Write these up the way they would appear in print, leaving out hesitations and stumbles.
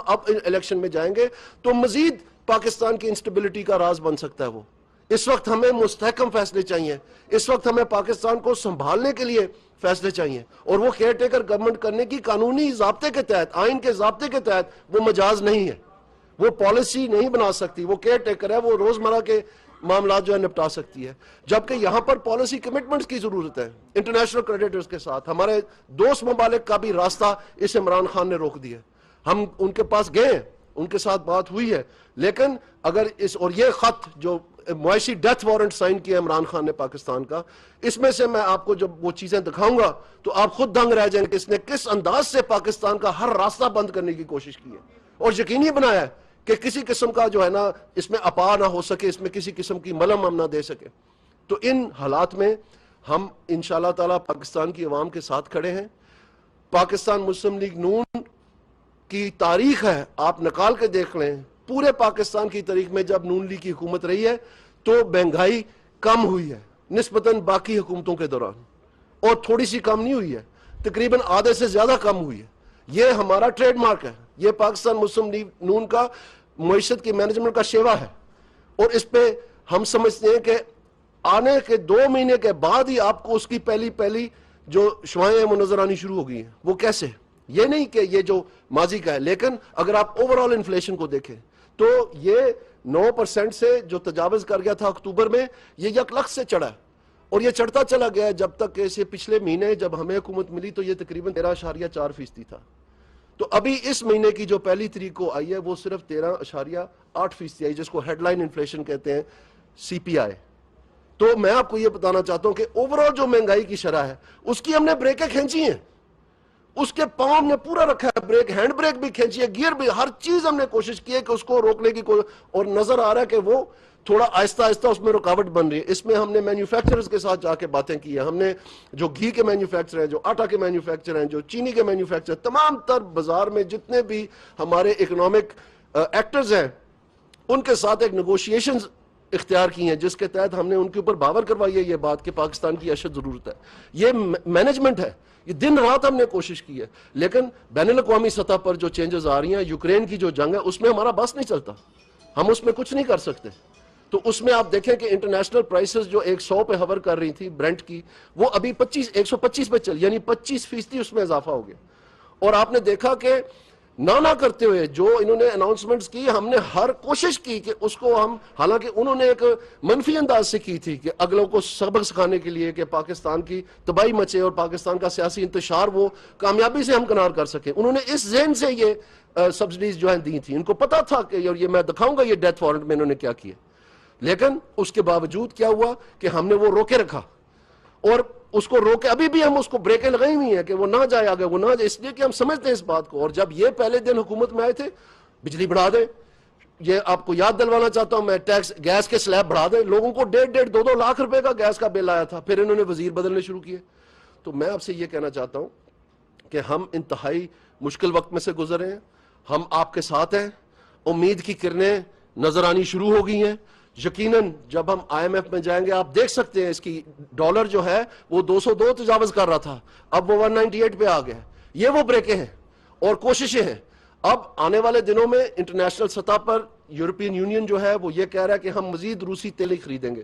اب الیکشن میں جائیں گے تو مزید پاکستان کی انسٹیبلٹی کا راز بن سکتا ہے وہ. اس وقت ہمیں مستحکم فیصلے چاہیے, اس وقت ہمیں پاکستان کو سنبھالنے کے لیے فیصلے چاہیے, اور وہ کیئر ٹیکر گورنمنٹ کرنے کی قانونی ضابطے کے تحت, آئین کے ضابطے کے تحت وہ مجاز نہیں ہے, وہ پالیسی نہیں بنا سکتی, وہ کیئر ٹیکر ہے, وہ روزمرہ کے معاملات جو ہے نپٹا سکتی ہے. جبکہ یہاں پر پالیسی کمٹمنٹس کی ضرورت ہے انٹرنیشنل کریڈیٹرز کے ساتھ. ہمارے دوست ممالک کا بھی راستہ اس عمران خان نے روک دیا. ہم ان کے پاس گئے ہیں, ان کے ساتھ بات ہوئی ہے, لیکن اگر اور یہ خط جو معاشی ڈیتھ وارنٹ سائن کیا عمران خان نے پاکستان کا, اس میں سے میں آپ کو جب وہ چیزیں دکھاؤں گا تو آپ خود دنگ رہ جائیں کہ اس نے کس انداز سے پاکستان کا ہر راستہ بند کرنے کی کوشش کی ہے, اور یقینی بنایا ہے کہ کسی قسم کا جو ہے نا اس میں اپا نہ ہو سکے, اس میں کسی قسم کی ملم ہم نہ دے سکے. تو ان حالات میں ہم انشاءاللہ تعالیٰ پاکستان کی عوام کے ساتھ کھڑے ہیں. پاکستان مسلم لیگ نون کی تاریخ ہے, آپ نکال کے دیکھ لیں, پورے پاکستان کی تاریخ میں جب نون لیگ کی حکومت رہی ہے تو مہنگائی کم ہوئی ہے نسبتاً باقی حکومتوں کے دوران, اور تھوڑی سی کم نہیں ہوئی ہے, تقریباً آدھے سے زیادہ کم ہوئی ہے. یہ ہمارا ٹریڈ مارک ہے, یہ پاکستان مسلم لیگ نون کا معیشت کی مینجمنٹ کا شیوا ہے, اور اس پہ ہم سمجھتے ہیں کہ آنے کے 2 مہینے کے بعد ہی آپ کو اس کی پہلی جو شعائیں وہ نظر آنی شروع ہو گئی ہیں. وہ کیسے؟ یہ نہیں کہ یہ جو ماضی کا ہے, لیکن اگر آپ اوورآل انفلیشن کو دیکھیں تو یہ 9% سے جو تجاوز کر گیا تھا اکتوبر میں, یہ 1 لاکھ سے چڑھا, اور یہ چڑھتا چلا گیا جب تک کہ اسے پچھلے مہینے جب ہمیں حکومت ملی تو یہ تقریباً 13.4% تھا. تو ابھی اس مہینے کی جو 1 تاریخ کو آئی ہے وہ صرف 13.8% آئی, جس کو ہیڈ لائن انفلیشن کہتے ہیں, CPI. تو میں آپ کو یہ بتانا چاہتا ہوں کہ اوورآل جو مہنگائی کی شرح ہے اس کی ہم نے بریکیں کھینچی ہیں, اس کے پاؤں ہم نے پورا رکھا ہے, بریک, ہینڈ بریک بھی کھینچی ہے, گیئر بھی, ہر چیز ہم نے کوشش کی ہے کہ اس کو روکنے کی اور نظر آ رہا ہے کہ وہ تھوڑا آہستہ آہستہ اس میں رکاوٹ بن رہی ہے. اس میں ہم نے مینوفیکچررز کے ساتھ جا کے باتیں کی ہیں, ہم نے جو گھی کے مینوفیکچر ہیں, جو آٹا کے مینوفیکچر ہیں, جو چینی کے مینوفیکچر, تمام تر بازار میں جتنے بھی ہمارے اکنامک ایکٹرز ہیں ان کے ساتھ ایک نیگوشیشنز اختیار کی ہیں, جس کے تحت ہم نے ان کے اوپر باور کروائی ہے یہ بات کہ پاکستان کی اشد ضرورت ہے. یہ مینجمنٹ ہے, یہ دن رات ہم نے کوشش کی ہے, لیکن بین الاقوامی سطح پر جو چینجز آ رہی ہیں, یوکرین کی جو جنگ ہے اس میں ہمارا بس نہیں چلتا, ہم اس میں کچھ نہیں کر سکتے. تو اس میں آپ دیکھیں کہ انٹرنیشنل پرائسز جو 100 پہ ہوور کر رہی تھی برنٹ کی, وہ ابھی 125 پہ چل, یعنی 25% اس میں اضافہ ہو گیا. اور آپ نے دیکھا کہ نہ کرتے ہوئے جو انہوں نے اناؤنسمنٹس کی, ہم نے ہر کوشش کی کہ اس کو ہم, حالانکہ انہوں نے ایک منفی انداز سے کی تھی کہ اگلوں کو سبق سکھانے کے لیے کہ پاکستان کی تباہی مچے اور پاکستان کا سیاسی انتشار وہ کامیابی سے ہمکنار کر سکیں, انہوں نے اس ذہن سے یہ سبسڈیز جو ہیں دی تھی. ان کو پتا تھا کہ, اور یہ میں دکھاؤں گا یہ ڈیتھ وارنٹ میں انہوں نے کیا کیا, لیکن اس کے باوجود کیا ہوا کہ ہم نے وہ روکے رکھا, اور اس کو روکے ابھی بھی ہم اس کو بریکیں لگائی ہوئی ہیں کہ وہ نہ جائے آگے, وہ نہ جائے, اس لیے کہ ہم سمجھتے ہیں اس بات کو. اور جب یہ پہلے دن حکومت میں آئے تھے, بجلی بڑھا دیں, یہ آپ کو یاد دلوانا چاہتا ہوں میں, ٹیکس گیس کے سلیب بڑھا دیں, لوگوں کو 1.5 2 لاکھ روپے کا گیس کا بل آیا تھا, پھر انہوں نے وزیر بدلنے شروع کیے. تو میں آپ سے یہ کہنا چاہتا ہوں کہ ہم انتہائی مشکل وقت میں سے گزرے ہیں, ہم آپ کے ساتھ ہیں, امید کی کرنیں نظر آنی شروع ہو گئی ہیں. یقیناً جب ہم IMF میں جائیں گے آپ دیکھ سکتے ہیں اس کی ڈالر جو ہے وہ 202 تجاوز کر رہا تھا, اب وہ 198 پہ آ گیا. یہ وہ بریکیں ہیں اور کوششیں ہیں. اب آنے والے دنوں میں انٹرنیشنل سطح پر یورپین یونین جو ہے وہ یہ کہہ رہا ہے کہ ہم مزید روسی تیل ہی خریدیں گے,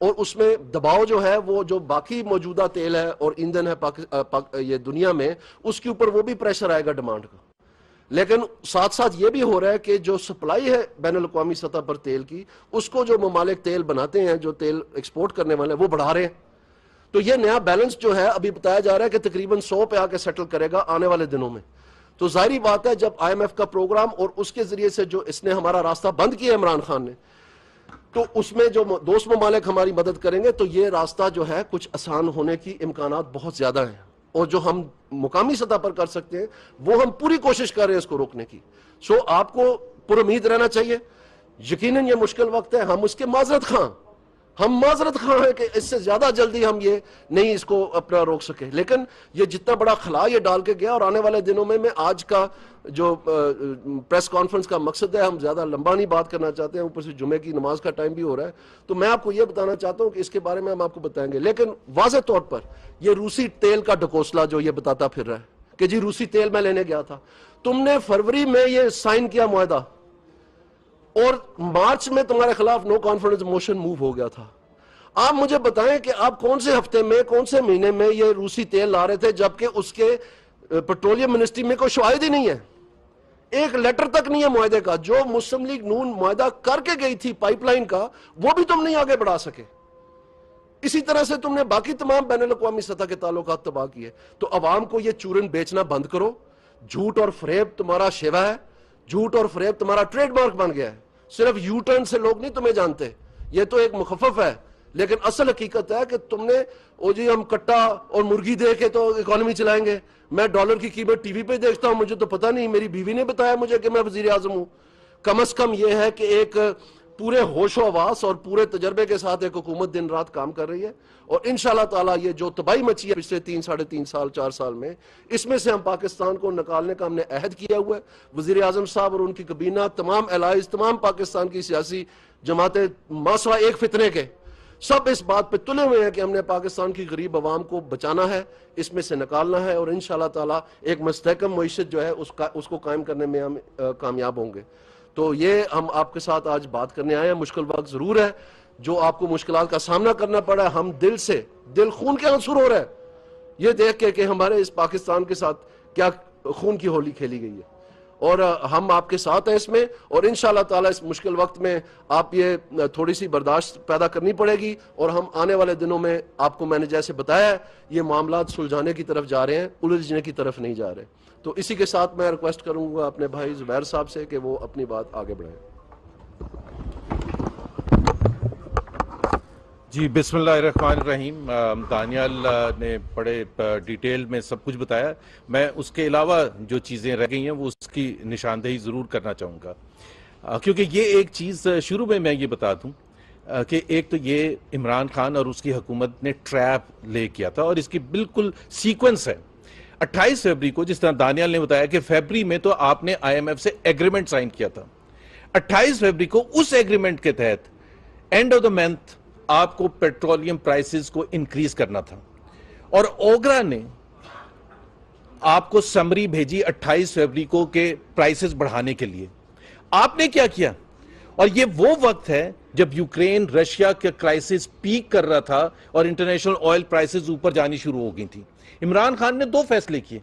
اور اس میں دباؤ جو ہے وہ جو باقی موجودہ تیل ہے اور ایندھن ہے یہ دنیا میں, اس کے اوپر وہ بھی پریشر آئے گا ڈیمانڈ کا. لیکن ساتھ ساتھ یہ بھی ہو رہا ہے کہ جو سپلائی ہے بین الاقوامی سطح پر تیل کی, اس کو جو ممالک تیل بناتے ہیں, جو تیل ایکسپورٹ کرنے والے ہیں, وہ بڑھا رہے ہیں. تو یہ نیا بیلنس جو ہے ابھی بتایا جا رہا ہے کہ تقریباً 100 پہ آ کے سیٹل کرے گا آنے والے دنوں میں. تو ظاہری بات ہے جب IMF کا پروگرام اور اس کے ذریعے سے جو اس نے ہمارا راستہ بند کیا عمران خان نے, تو اس میں جو دوست ممالک ہماری مدد کریں گے تو یہ راستہ جو ہے کچھ آسان ہونے کی امکانات بہت زیادہ ہیں, اور جو ہم مقامی سطح پر کر سکتے ہیں وہ ہم پوری کوشش کر رہے ہیں اس کو روکنے کی. سو آپ کو پر امید رہنا چاہیے. یقیناً یہ مشکل وقت ہے, ہم اس کے معذرت خواہ ہیں کہ اس سے زیادہ جلدی ہم یہ نہیں اس کو اپنا روک سکے, لیکن یہ جتنا بڑا خلا یہ ڈال کے گیا. اور آنے والے دنوں میں آج کا جو پریس کانفرنس کا مقصد ہے, ہم زیادہ لمبا نہیں بات کرنا چاہتے ہیں, اوپر سے جمعے کی نماز کا ٹائم بھی ہو رہا ہے, تو میں آپ کو یہ بتانا چاہتا ہوں کہ اس کے بارے میں ہم آپ کو بتائیں گے. لیکن واضح طور پر یہ روسی تیل کا ڈھکوسلا جو یہ بتاتا پھر رہا ہے, کہ جی روسی تیل میں لینے گیا تھا. تم نے فروری میں یہ سائن کیا معاہدہ اور مارچ میں تمہارے خلاف نو کانفیڈنس موشن موو ہو گیا تھا. آپ مجھے بتائیں کہ آپ کون سے ہفتے میں کون سے مہینے میں یہ روسی تیل لا رہے تھے جبکہ اس کے پیٹرولیم منسٹری میں کوئی شواہد ہی نہیں ہے, ایک لیٹر تک نہیں ہے معاہدے کا. جو مسلم لیگ نون معاہدہ کر کے گئی تھی پائپ لائن کا وہ بھی تم نہیں آگے بڑھا سکے. اسی طرح سے تم نے باقی تمام بین الاقوامی سطح کے تعلقات تباہ کیے. تو عوام کو یہ چورن بیچنا بند کرو. جھوٹ اور فریب تمہارا شیوا ہے, جھوٹ اور فریب تمہارا ٹریڈ مارک بن گیا ہے. صرف یو ٹرن سے لوگ نہیں تمہیں جانتے, یہ تو ایک مخفف ہے, لیکن اصل حقیقت ہے کہ تم نے او جی ہم کٹا اور مرغی دے کے تو اکانومی چلائیں گے. میں ڈالر کی قیمت ٹی وی پہ دیکھتا ہوں, مجھے تو پتہ نہیں, میری بیوی نے بتایا مجھے کہ میں وزیر اعظم ہوں. کم از کم یہ ہے کہ ایک پورے ہوش و حواس اور پورے تجربے کے ساتھ ایک حکومت دن رات کام کر رہی ہے. اور انشاءاللہ تعالیٰ یہ جو تباہی مچی ہے پچھلے 3 ساڑھے 4 سال میں, اس میں سے ہم پاکستان کو نکالنے کا ہم نے عہد کیا ہوا ہے. وزیر اعظم صاحب اور ان کی کابینہ, تمام الائز, تمام پاکستان کی سیاسی جماعتیں ماسوا ایک فتنے کے, سب اس بات پہ تلے ہوئے ہیں کہ ہم نے پاکستان کی غریب عوام کو بچانا ہے, اس میں سے نکالنا ہے, اور انشاءاللہ تعالیٰ ایک مستحکم معیشت جو ہے اس کو قائم کرنے میں ہم کامیاب ہوں گے. تو یہ ہم آپ کے ساتھ آج بات کرنے آئے ہیں. مشکل وقت ضرور ہے, جو آپ کو مشکلات کا سامنا کرنا پڑا ہے. ہم دل خون کے آنسو ہو رہا ہے یہ دیکھ کے کہ ہمارے اس پاکستان کے ساتھ کیا خون کی ہولی کھیلی گئی ہے, اور ہم آپ کے ساتھ ہیں اس میں. اور انشاءاللہ تعالیٰ اس مشکل وقت میں آپ یہ تھوڑی سی برداشت پیدا کرنی پڑے گی, اور ہم آنے والے دنوں میں آپ کو میں نے جیسے بتایا ہے یہ معاملات سلجھانے کی طرف جا رہے ہیں, الجھنے کی طرف نہیں جا رہے. تو اسی کے ساتھ میں ریکویسٹ کروں گا اپنے بھائی زبیر صاحب سے کہ وہ اپنی بات آگے بڑھائیں. جی بسم اللہ الرحمن الرحیم. دانیال نے بڑے ڈیٹیل میں سب کچھ بتایا. میں اس کے علاوہ جو چیزیں رہ گئی ہیں وہ اس کی نشاندہی ضرور کرنا چاہوں گا, کیونکہ یہ ایک چیز شروع میں یہ بتا دوں کہ ایک تو یہ عمران خان اور اس کی حکومت نے ٹریپ لے کیا تھا, اور اس کی بالکل سیکوینس ہے. 28 فیبری کو, جس طرح دانیال نے بتایا کہ فیبری میں تو آپ نے آئی ایم ایف سے ایگریمنٹ سائن کیا تھا. 28 فیبری کو اس ایگریمنٹ کے تحت اینڈ آف دا منتھ آپ کو پیٹرولیم پرائسز کو انکریز کرنا تھا, اور اوگرا نے آپ کو سمری بھیجی 28 فیبری کو کہ پرائسز بڑھانے کے لیے. آپ نے کیا کیا؟ اور یہ وہ وقت ہے جب یوکرین رشیا کا کرائسس پیک کر رہا تھا اور انٹرنیشنل آئل پرائسز اوپر جانی شروع ہو گئی تھی. عمران خان نے 2 فیصلے کیے.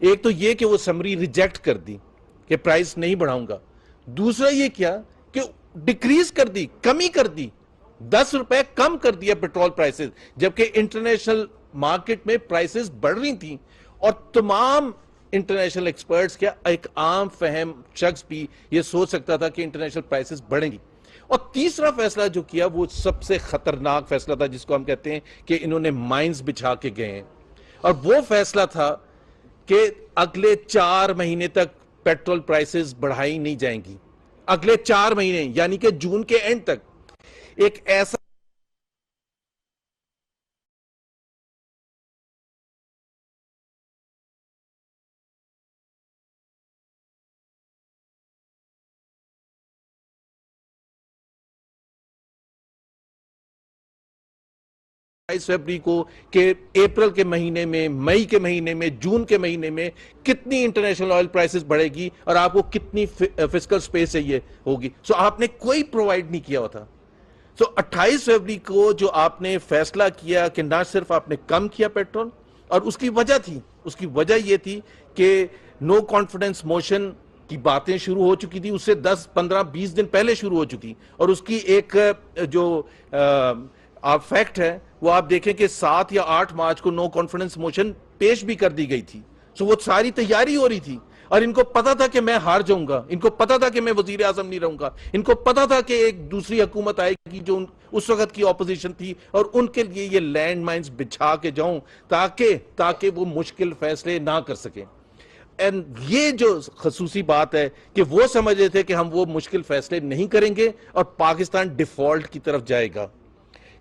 ایک تو یہ کہ وہ سمری ریجیکٹ کر دی کہ پرائس نہیں بڑھاؤں گا. دوسرا یہ کیا کہ ڈیکریز کر دی, کمی کر دی, 10 روپے کم کر دیا پیٹرول پرائسز, جبکہ انٹرنیشنل مارکیٹ میں پرائسز بڑھ رہی تھیں. اور تمام انٹرنیشنل ایکسپرٹس کیا ایک عام فہم شخص بھی یہ سوچ سکتا تھا کہ انٹرنیشنل پرائسز بڑھیں گی. اور تیسرا فیصلہ جو کیا وہ سب سے خطرناک فیصلہ تھا, جس کو ہم کہتے ہیں کہ انہوں نے مائنز بچھا کے گئے ہیں. اور وہ فیصلہ تھا کہ اگلے 4 مہینے تک پیٹرول پرائسز بڑھائی نہیں جائیں گی. اگلے 4 مہینے یعنی کہ جون کے اینڈ تک ایک ایسا فیبری کو کہ اپریل کے مہینے میں, مئی کے مہینے میں, جون کے مہینے میں کتنی انٹرنیشنل آئل پرائسز بڑھے گی اور آپ کو کتنی فسکل سپیس چاہیے ہوگی. سو آپ نے کوئی پرووائڈ نہیں کیا ہوا تھا. سو 28 فیبری کو جو آپ نے فیصلہ کیا کہ نہ صرف آپ نے کم کیا پیٹرول, اور اس کی وجہ تھی, اس کی وجہ یہ تھی کہ نو کانفیڈنس موشن کی باتیں شروع ہو چکی تھی, اس سے 10, 15, 20 دن پہلے شروع ہو چکی, اور اس کی ایک جو آپ فیکٹ ہے وہ آپ دیکھیں کہ 7 یا 8 مارچ کو نو کانفیڈنس موشن پیش بھی کر دی گئی تھی. سو وہ ساری تیاری ہو رہی تھی, اور ان کو پتا تھا کہ میں ہار جاؤں گا, ان کو پتا تھا کہ میں وزیر اعظم نہیں رہوں گا, ان کو پتا تھا کہ ایک دوسری حکومت آئے گی جو اس وقت کی اپوزیشن تھی, اور ان کے لیے یہ لینڈ مائنز بچھا کے جاؤں تاکہ وہ مشکل فیصلے نہ کر سکیں. یہ جو خصوصی بات ہے کہ وہ سمجھ رہے تھے کہ ہم وہ مشکل فیصلے نہیں کریں گے اور پاکستان ڈیفالٹ کی طرف جائے گا,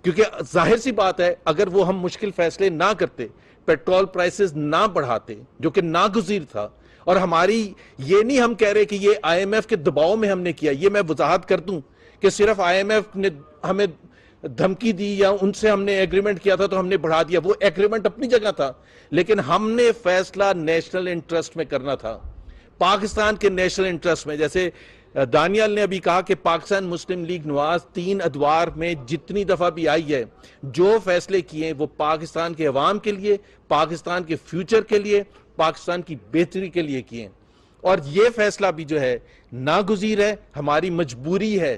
کیونکہ ظاہر سی بات ہے اگر وہ ہم مشکل فیصلے نہ کرتے, پیٹرول پرائسز نہ بڑھاتے, جو کہ ناگزیر تھا, اور ہماری یہ نہیں ہم کہہ رہے کہ یہ آئی ایم ایف کے دباؤ میں ہم نے کیا, یہ میں وضاحت کر دوں کہ صرف آئی ایم ایف نے ہمیں دھمکی دی یا ان سے ہم نے ایگریمنٹ کیا تھا تو ہم نے بڑھا دیا. وہ ایگریمنٹ اپنی جگہ تھا, لیکن ہم نے فیصلہ نیشنل انٹرسٹ میں کرنا تھا, پاکستان کے نیشنل انٹرسٹ میں. جیسے دانیال نے ابھی کہا کہ پاکستان مسلم لیگ نواز 3 ادوار میں جتنی دفعہ بھی آئی ہے, جو فیصلے کیے وہ پاکستان کے عوام کے لیے, پاکستان کے فیوچر کے لیے, پاکستان کی بہتری کے لیے کیے. اور یہ فیصلہ بھی جو ہے ناگزیر ہے, ہماری مجبوری ہے,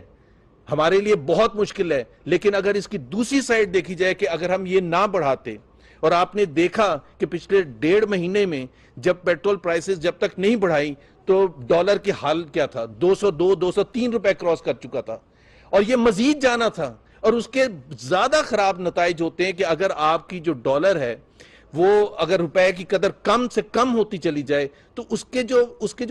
ہمارے لیے بہت مشکل ہے. لیکن اگر اس کی دوسری سائڈ دیکھی جائے کہ اگر ہم یہ نہ بڑھاتے, اور آپ نے دیکھا کہ پچھلے 1.5 مہینے میں جب پیٹرول پرائسز جب تک نہیں بڑھائی تو ڈالر کی حال کیا تھا, 202-203 روپے کراس کر چکا تھا, اور یہ مزید جانا تھا. اور اس کے زیادہ خراب نتائج ہوتے ہیں کہ اگر آپ کی جو ڈالر ہے وہ اگر روپے کی قدر کم سے کم ہوتی چلی جائے تو اس کے جو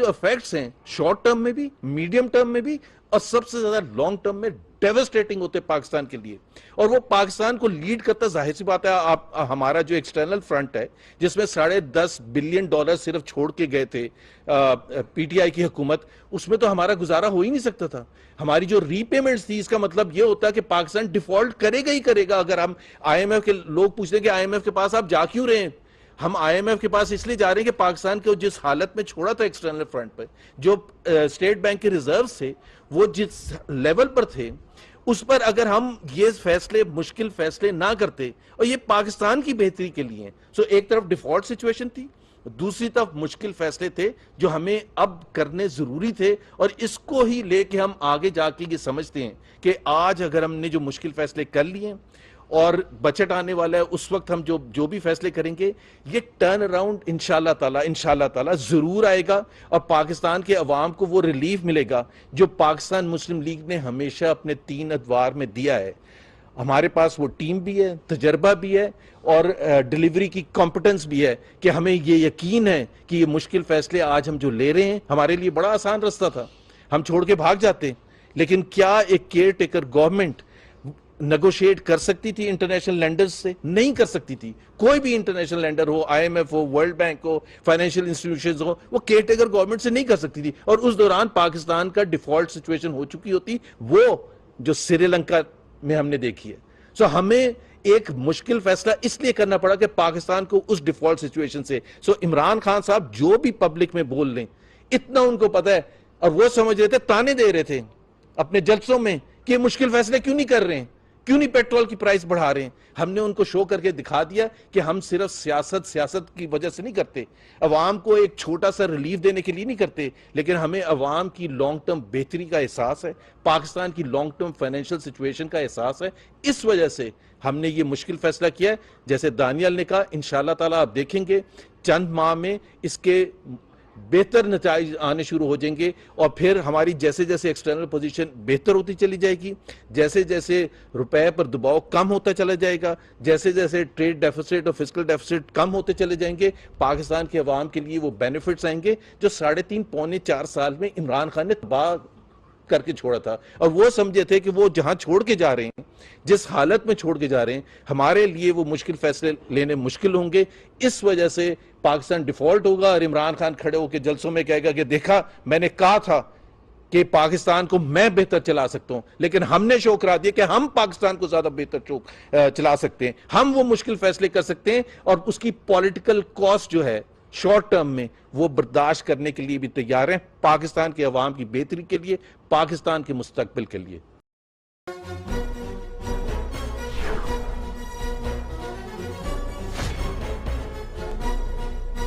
افیکٹس ہیں شارٹ ٹرم میں بھی, میڈیم ٹرم میں بھی, اور سب سے زیادہ لانگ ٹرم میں ڈیوسٹیٹنگ ہوتے پاکستان کے لیے. اور وہ پاکستان کو لیڈ کرتا, ظاہر سی بات ہے, ہمارا جو ایکسٹرنل فرنٹ ہے جس میں $10.5 بلین صرف چھوڑ کے گئے تھے پی ٹی آئی کی حکومت, اس میں تو ہمارا گزارا ہو ہی نہیں سکتا تھا. ہماری جو ری پیمنٹس تھی اس کا مطلب یہ ہوتا کہ پاکستان ڈیفالٹ کرے گا ہی کرے گا. اگر ہم آئی ایم ایف کے لوگ پوچھتے ہیں کہ آئی ایم ایف کے پاس آپ جا کیوں رہے ہیں, ہم آئی ایم ایف کے پاس اس لیے جا رہے ہیں کہ پاکستان کو جس حالت میں چھوڑا تھا ایکسٹرنل فرنٹ پہ, جو اسٹیٹ بینک کے ریزروز تھے وہ جس لیول پر تھے, اس پر اگر ہم یہ مشکل فیصلے نہ کرتے, اور یہ پاکستان کی بہتری کے لیے, سو ایک طرف ڈیفالٹ سچویشن تھی, دوسری طرف مشکل فیصلے تھے جو ہمیں اب کرنے ضروری تھے. اور اس کو ہی لے کے ہم آگے جا کے یہ سمجھتے ہیں کہ آج اگر ہم نے جو مشکل فیصلے کر لیے اور بجٹ آنے والا ہے, اس وقت ہم جو بھی فیصلے کریں گے یہ ٹرن اراؤنڈ انشاءاللہ تعالی ضرور آئے گا, اور پاکستان کے عوام کو وہ ریلیف ملے گا جو پاکستان مسلم لیگ نے ہمیشہ اپنے 3 ادوار میں دیا ہے. ہمارے پاس وہ ٹیم بھی ہے, تجربہ بھی ہے, اور ڈیلیوری کی کمپٹنس بھی ہے کہ ہمیں یہ یقین ہے کہ یہ مشکل فیصلے آج ہم جو لے رہے ہیں, ہمارے لیے بڑا آسان رستہ تھا, ہم چھوڑ کے بھاگ جاتے, لیکن کیا ایک کیئر ٹیکر گورنمنٹ نیگوشیٹ کر سکتی تھی انٹرنیشنل لینڈرز سے؟ نہیں کر سکتی تھی. کوئی بھی انٹرنیشنل لینڈر ہو, آئی ایم ایف ہو, ورلڈ بینک ہو, فائنینشیل انسٹیٹیوشنز ہو, وہ کیئر ٹیکر گورنمنٹ سے نہیں کر سکتی تھی. اور اس دوران پاکستان کا ڈیفالٹ سچویشن ہو چکی ہوتی, وہ جو سری لنکا میں ہم نے دیکھی ہے. سو ہمیں ایک مشکل فیصلہ اس لیے کرنا پڑا کہ پاکستان کو اس ڈیفالٹ سچویشن سے, سو عمران خان صاحب جو بھی پبلک میں بول لیں اتنا ان کو پتا ہے, اور وہ سمجھ رہے تھے, تانے دے رہے تھے اپنے جلسوں میں کہ یہ مشکل فیصلے کیوں نہیں کر رہے ہیں, کیوں نہیں پیٹرول کی پرائس بڑھا رہے ہیں. ہم نے ان کو شو کر کے دکھا دیا کہ ہم صرف سیاست کی وجہ سے نہیں کرتے, عوام کو ایک چھوٹا سا ریلیف دینے کے لیے نہیں کرتے, لیکن ہمیں عوام کی لانگ ٹرم بہتری کا احساس ہے, پاکستان کی لانگ ٹرم فائنینشیل سچویشن کا احساس ہے. اس وجہ سے ہم نے یہ مشکل فیصلہ کیا ہے. جیسے دانیال نے کہا, انشاءاللہ تعالیٰ آپ دیکھیں گے چند ماہ میں اس کے بہتر نتائج آنے شروع ہو جائیں گے, اور پھر ہماری جیسے جیسے ایکسٹرنل پوزیشن بہتر ہوتی چلی جائے گی, جیسے جیسے روپے پر دباؤ کم ہوتا چلا جائے گا, جیسے جیسے ٹریڈ ڈیفیسٹ اور فسکل ڈیفیسٹ کم ہوتے چلے جائیں گے, پاکستان کے عوام کے لیے وہ بینیفٹس آئیں گے جو 3.5-4 سال میں عمران خان نے تباہ کر کے چھوڑا تھا. اور وہ سمجھے تھے کہ وہ جہاں چھوڑ کے جا رہے ہیں, جس حالت میں چھوڑ کے جا رہے ہیں, ہمارے لیے وہ مشکل فیصلے لینے مشکل ہوں گے. اس وجہ سے پاکستان ڈیفالٹ ہوگا, اور عمران خان کھڑے ہو کے جلسوں میں کہے گا کہ دیکھا میں نے کہا تھا کہ پاکستان کو میں بہتر چلا سکتا ہوں, لیکن ہم نے شو کرا دیا کہ ہم پاکستان کو زیادہ بہتر چلا سکتے ہیں, ہم وہ مشکل فیصلے کر سکتے ہیں, اور اس کی پولیٹیکل کاسٹ جو ہے شارٹ ٹرم میں وہ برداشت کرنے کے لیے بھی تیار ہیں, پاکستان کے عوام کی بہتری کے لیے, پاکستان کے مستقبل کے لیے.